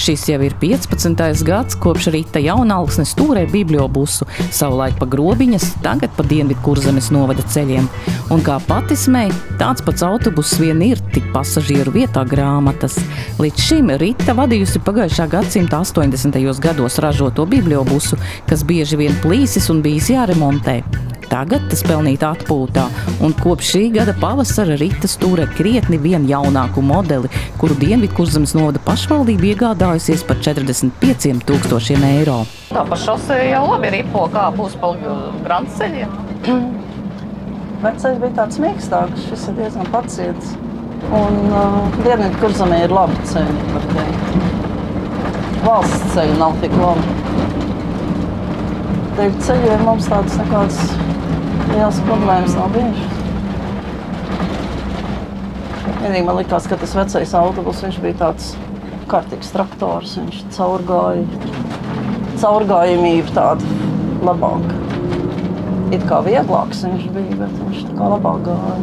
Šis jau ir 15. gads, kopš Rita Jaunalksne stūrē bibliobusu, savulaik pa Grobiņas, tagad pa Dienvidkurzemes novada ceļiem. Un kā pati smēj, tāds pats autobuss vien ir, tik pasažieru vietā grāmatas. Līdz šim Rita vadījusi pagājušā gadsimta 80. gados ražoto bibliobusu, kas bieži vien plīsis un bijis jāremontē. Tagad tas pelnīt atpūtā, un kopš šī gada pavasara Rita stūrē krietni vien jaunāku modeli, kuru Dienvidkurzemes novada pašvaldība iegādājusies par 45 000 eiro. Tā pa šosei jau labi ripo, kā būs pa Grandas ceļiem. Vecais bija tāds mīkstāks, šis ir diezgan paciets. Un Dienvidkurzemē ir labi ceļi, var teikt. Valsts ceļi nav tik labi. Dēļ ceļiem mums tādas nekādas lielas problēmas nav bijušas. Vienīgi man likās, ka tas vecais autobus, viņš bija tāds kārtīgs traktors, viņš caurgājamība tāda labāka. It kā vieglāks viņš bija, bet viņš tā kā labāk gāja.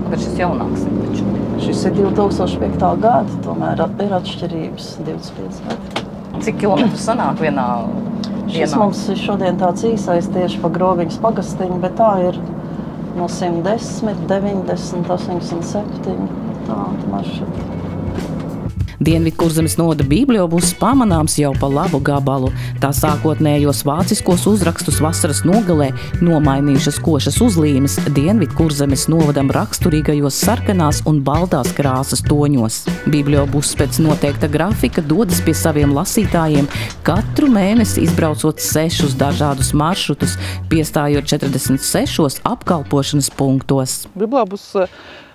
Bet šis jaunāks ir taču. Šis ir 2005. gada, tomēr ir atšķirības 25 gadi. Cik kilometru sanāk vienā? Šis mums ir šodien tāds īsais tieši pa Grobiņas pagastiņu, bet tā ir no 110, 90, 87, tāda maršruta. Dienvidkurzemes novada bibliobuss pamanāms jau pa labu gabalu. Tā sākotnējos vāciskos uzrakstus vasaras nogalē nomainījušas košas uzlīmes Dienvidkurzemes novadam raksturīgajos sarkanās un baltās krāsas toņos. Bibliobuss pēc noteikta grafika dodas pie saviem lasītājiem, katru mēnesi izbraucot 6 dažādus maršrutus, piestājot 46 apkalpošanas punktos. Bibliobuss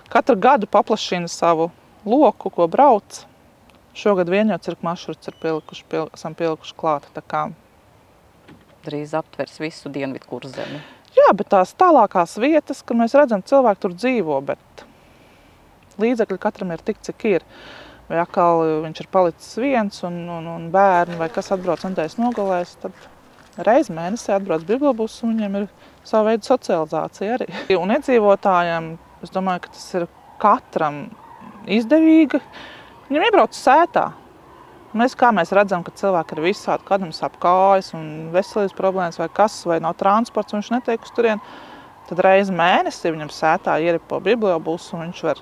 katru gadu paplašina savu loku, ko brauc. Šogad vien jau cirka maršruts esam pielikuši klāt, tā kā drīz aptvers visu Dienvidkurzemi. Jā, bet tās tālākās vietas, kad mēs redzam, cilvēki tur dzīvo, bet līdzekļi katram ir tik, cik ir. Vai atkal viņš ir palicis viens un bērni, vai kas atbrauc nedēļas nogalēs, tad reiz mēnesī atbrauc bibliobuss un viņiem ir savu veidu socializācija arī. Un iedzīvotājiem, es domāju, ka tas ir katram izdevīgi. Viņam iebrauc sētā. Kā mēs redzam, ka cilvēki ir visādi, kādam sāp kājas un veselības problēmas vai kas, vai nav transports, un viņš netiek uz turien, tad reizi mēnesī viņam sētā ieripo bibliobusu un viņš var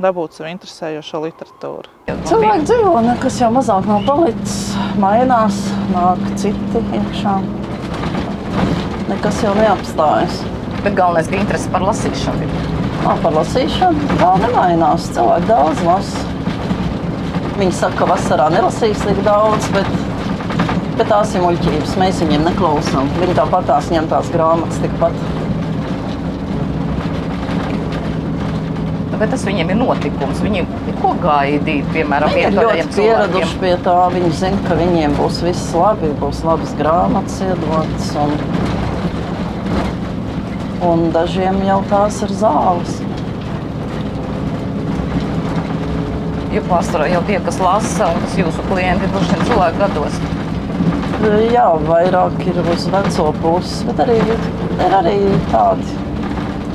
dabūt sev interesējošo literatūru. Cilvēki dzīvo, nekas jau mazāk nav palicis, mainās, nāk citi iekšā. Nekas jau neapstājas. Bet galvenais, ka interesi par lasīšanu ir. Par lasīšanu tā nemainās, cilvēki daudz lasa. Viņi saka, ka vasarā nelasīs tik daudz, bet tās ir muļķības. Mēs viņiem neklausām. Viņi tāpat tās ņem tās grāmatas tikpat. Bet tas viņiem ir notikums. Viņi ko gaidīt, piemēram, viņi ir ļoti pieraduši pie tā. Viņi zina, ka viņiem būs viss labi, būs labas grāmatas iedotas. Un dažiem jau tās ir zāles. Jo pārsvarā jau tie, kas lasa, un kas jūsu klienti ir droši vien cilvēku gados. Jā, vairāk ir uz veco puses, bet ir arī tādi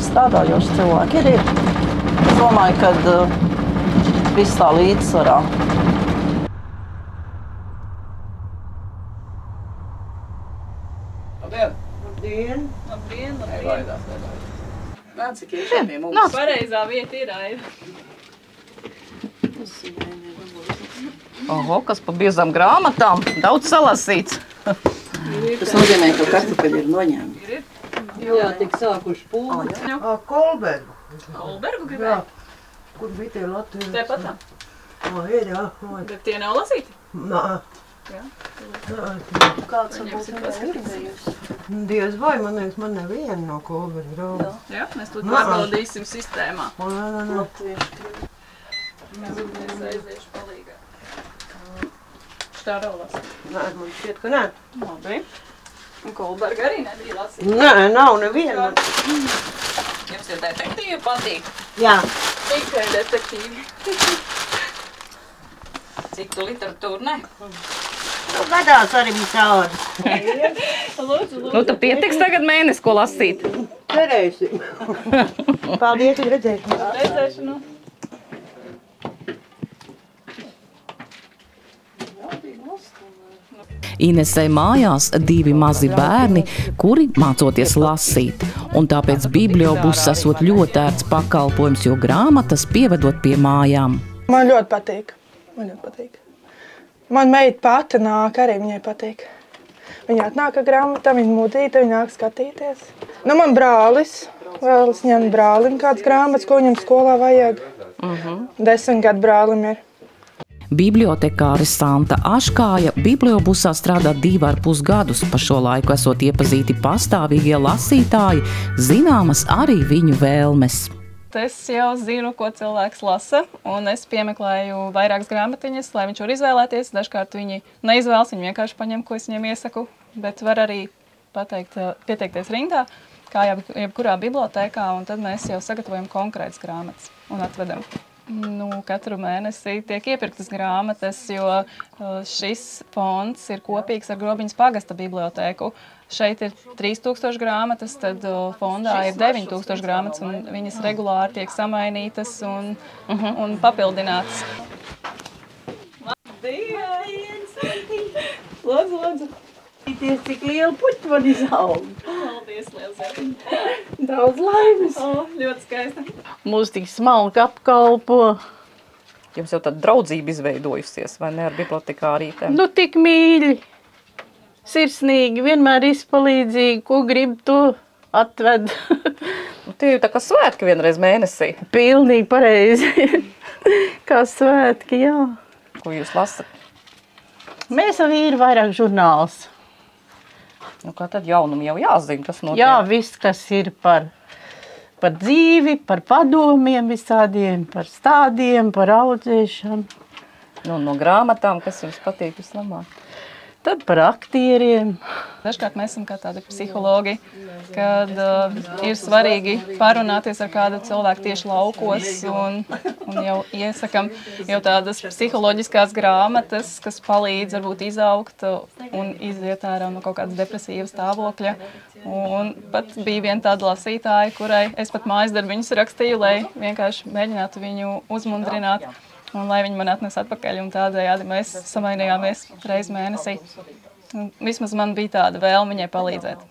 strādājoši cilvēki. Ir. Es domāju, ka viss tā līdzsvarā. Labdien! Labdien! Labdien! Nebaidās. Nāc, cik iekšā pie mums. Pareizā vieta ir, Aida. Oho, kas pa biezām grāmatām, daudz salasīts. Tas nozīmē, ka kartupeļi ir noņēmi. Jā, tik sākuši pūli. Kolbergu. Kolbergu gribēja? Kur bija tie Latvijas? Te patā. Ir, jā. Bet tie nav lasīti? Nā. Jā. Kāds varbūt negribējusi? Diez vai, man liekas, man neviena no Kolbergu grāmatu. Jā, mēs to pārbaudīsim sistēmā. Latviešu. Mēs aiziešu palīgā. Štāro lasa. Nē, man šķiet, ka nē. Labi. Un Kolberga arī nebija lasīta. Nē, nav neviena. Jums ir detektīvi patīk? Jā. Tikai detektīvi. Citu literatūru, ne? Gadās arī cauri. Lūdzu. Nu, tad pietiks tagad mēnesi, ko lasīt. Cerēsim. Paldies, uz redzēšanu. Redzēšanu. Inesei mājās 2 mazi bērni, kuri mācoties lasīt, un tāpēc bibliobus esot ļoti ērts pakalpojums, jo grāmatas pievedot pie mājām. Man ļoti patīk. Man meita pati nāk, arī viņai patīk. Viņa atnāk ar grāmatām, viņa mudīta, viņa nāk skatīties. Nu, man brālis, vēlas ņemt brālim kāds grāmatas, ko viņam skolā vajag. 10 gadu brālim ir. Bibliotekāre Santa Aškāja bibliobusā strādā 2,5 gadus. Pa šo laiku esot iepazīti pastāvīgie lasītāji, zināmas arī viņu vēlmes. Es jau zinu, ko cilvēks lasa, un es piemeklēju vairākas grāmatiņas, lai viņš var izvēlēties. Dažkārt viņi neizvēlas, viņi vienkārši paņem, ko es viņiem iesaku, bet var arī pieteikties rindā, kā jebkurā bibliotēkā, un tad mēs jau sagatavojam konkrētas grāmatas un atvedam. Katru mēnesi tiek iepirktas grāmatas, jo šis fonds ir kopīgs ar Grobiņas pagasta bibliotēku. Šeit ir 3000 grāmatas, tad fondā ir 9000 grāmatas, un viņas regulāri tiek samainītas un papildinātas. Lūdzu! Cik liela puķa var izaugt. Paldies, liels! Daudz laimes. Ļoti skaista. Mūs tik smalki apkalpo. Jums jau tāda draudzība izveidojusies, vai ne, ar bibliotekārītēm? Nu, tik mīļi, sirsnīgi, vienmēr izpalīdzīgi, ko grib, to atved. Tie jau tā kā svētki vienreiz mēnesī. Pilnīgi pareizi. Kā svētki, jā. Ko jūs lasat? Mēs ar vīru vairāk žurnāls. Kā tad jaunumi jau jāzina, kas notiek? Jā, viss, kas ir par dzīvi, par padomiem visādiem, par stādiem, par audzēšanu. No grāmatām, kas jums patīk vislabāk? Tad par aktieriem. Dažkārt mēs esam kā tādi psihologi, kad ir svarīgi parunāties ar kādu cilvēku tieši laukos un jau iesakam jau tādas psiholoģiskās grāmatas, kas palīdz varbūt izaugt un iziet ārā no kaut kādas depresīvas stāvokļa. Un pat bija viena tāda lasītāja, kurai es pat mājas darbiņus rakstīju, lai vienkārši mēģinātu viņu uzmundrināt. Un lai viņi man atnes atpakaļ, un tādējādi mēs samainījāmies reiz mēnesī. Un vismaz man bija tāda vēlme viņai palīdzēt.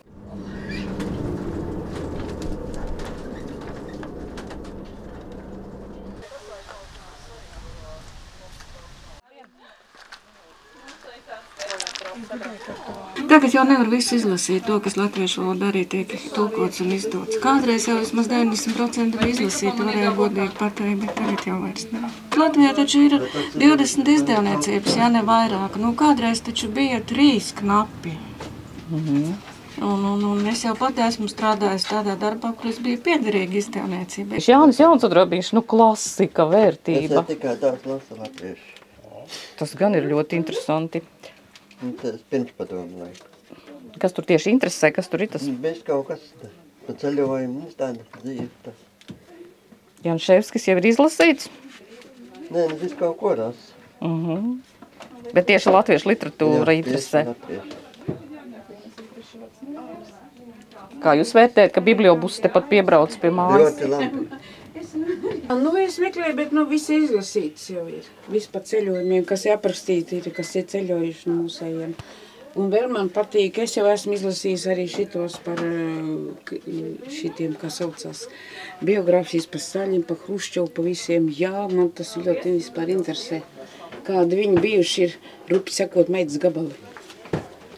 Tagad jau nevar visu izlasīt, to, kas latviešu valodā arī tiek tulkots un izdots. Kādreiz jau vismaz 90% bija izlasīti, varēja godīgi pateikt, bet tagad jau vairs ne. Latvijā taču ir 20 izdevniecības, ja ne vairāk. Kādreiz taču bija 3 knapi. Un es jau pati esmu strādājusi tādā darbā, kur es biju piederīga izdevniecībai. Jānis Jaunsudrabiņš, klasika, vērtība. Es tikai daudz lasu latviešu. Tas gan ir ļoti interesanti. Tas pirmspadomu laiku. Kas tur tieši interesē, kas tur ir tas? Bez kaut kas pa ceļojumu, tāda dzīve. Janševskis jau ir izlasīts? Nē, viss kaut ko ras. Bet tieši latviešu literatūra interesē. Kā jūs vērtējat, ka bibliobus tepat piebrauc pie mājas? Ļoti labi. Es meklēju, bet viss izlasīts jau ir. Viss pa ceļojumiem, kas ir aprakstīti, kas ir ceļojuši no mūsējiem. Un vēl man patīk, es jau esmu izlasījis arī šitos par šitiem, kā saucās, biogrāfijas par Staļinu, par Hruščovu, par visiem. Jā, man tas ļoti vispār interesē. Kādi viņi bijuši ir, rupi sakot, meitas gabali.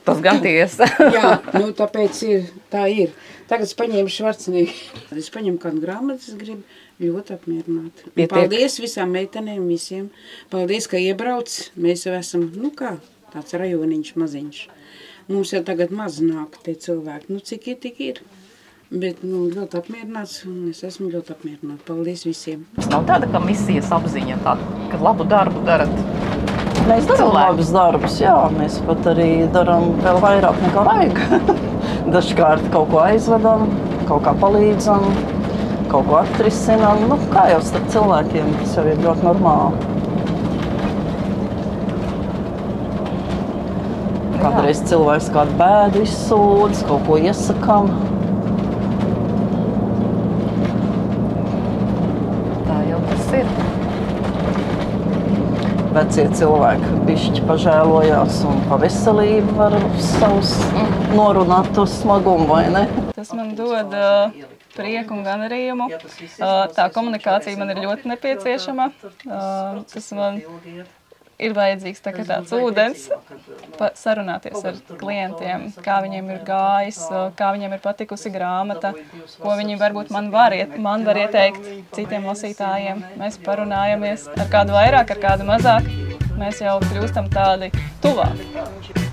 Tas gan tiesa. Jā, tāpēc tā ir. Tagad es paņēmu Švarceneggu. Es paņemu kādu grāmatu, es gribu ļoti apmierināt. Paldies visām meitenēm, visiem. Paldies, ka iebrauc. Mēs jau esam, tāds rajoniņš maziņš. Mums jau tagad maz nāk tie cilvēki. Cik ir, tik ir. Bet ļoti apmierināts, un es esmu ļoti apmierināta. Paldies visiem. Tas nav tāda, ka misijas apziņa, ka labu darbu darat. Mēs darām labus darbus, jā. Mēs pat arī darām vēl vairāk nekā vajag. Dažkārt kaut ko aizvedam, kaut kā palīdzam, kaut ko atrisinām. Kā jau starp cilvēkiem, tas jau ir ļoti normāli. Kādreiz cilvēks kādu bēdu izsūdz, kaut ko iesakām. Tā jau tas ir. vecie cilvēki bišķi pažēlojās un pa veselību var savus norunāt to smagumu, vai ne? Tas man dod prieku un gandarījumu. Tā komunikācija man ir ļoti nepieciešama. Tas man ir vajadzīgs tāds ūdens, sarunāties ar klientiem, kā viņiem ir gājis, kā viņiem ir patikusi grāmata, ko viņi varbūt man var ieteikt citiem lasītājiem. Mēs parunājamies ar kādu vairāk, ar kādu mazāk. Mēs jau kļūstam tādi tuvāki.